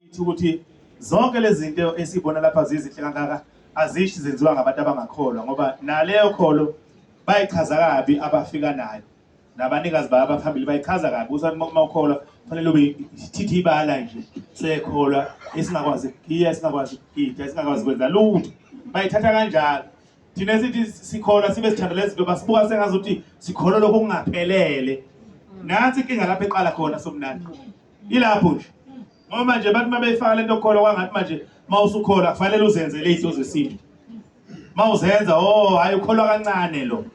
ukuthi zonke lezi zinto esibona lapha zizinhle kangaka azisho zenziwa ngabantu abangakholwa ngoba naleyo kholo bayichaza kabi abafika nayo nabanikazi baba phambili bayichaza kabi ukuthi uma ukholwa kufanele ube thithi ibala nje sekholwa esingakwazi iya singakwazi ikitha esingakwazi kwenza lutho bayithatha kanjalo thina sithi sikholwa sibe sithandela izinto basibuka sengazuthi sikholwa lokho kungaphelele nansi inkinga lapha eqala khona somnandi ilapho nje ngoba manje bathi mabeyifaka lento okholwa kwangathi manje mawusukholwa kufanele uzenzele izinto zesintu mawuzenza hayi ukholwa kancane lo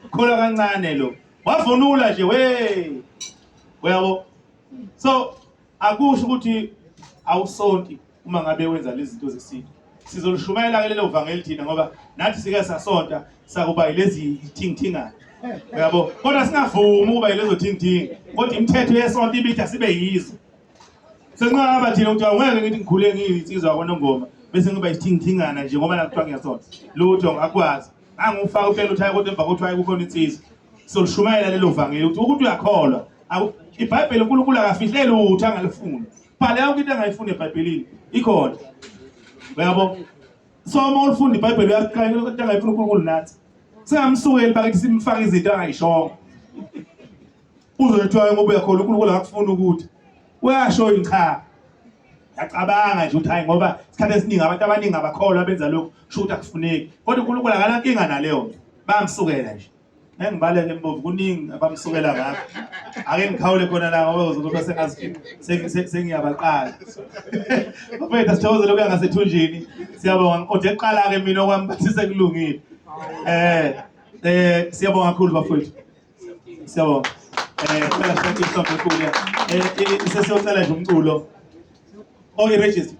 ukholwa kancane lo wavunula nje uyabo so akusho ukuthi awusonti uma ngabe wenza lezi zinto zesintu sizolushumayela ke lelo vangeli thina ngoba nathi sike sasonta sakuba yilezi thingithingana uyabo kodwa singavumi ukuba yilezo thingithingi kodwa imithetho yesonto ibithi asibe yizo senqaba thina ukuthi awungeke ngithi ngikhule ngiyitsizwa konongoma bese ngiba yithingithingana nje ngoba nakuthiwa ngiyasonta lutho ngakwazi angufaka uphela uthaya kodwa emva kokuthi kukhona insizwa solushumayela lelo vangeli ukuthi uyakholwa iBhayibheli uNkulunkulu akafihleli lutho angalifuni phela yonke into angayifuni eBhayibhelini ikhona uyabo so uma ulifunda iBhayibheli uyaqala into angayifuni uNkulunkulu nathi singamsukeli bakithi simfaka izinto angayishongo uzoyithwa ngoba uyakholwa uNkulunkulu akakufuni ukuthi uyasho cha yacabanga nje ukuthi hayi ngoba isikhathi esiningi abantu abaningi abakholwa benza lokho kusho ukuthi akufuneki kodwa uNkulunkulu akanankinga naleyo bamsukela nje ngibale ke mbovu kuningi abamsukela ngakho ake ngikhawule khona la ngoba uzokuba sengazi sengiyabaqala bafethu sithokoze lokuya ngasethunjini siyabonga kodwa eqala ke mina okwami bathi sekulungile siyabonga kakhulu bafethu siyabonga phela siyathi isonto enkulu isesiyocela nje umculo iregister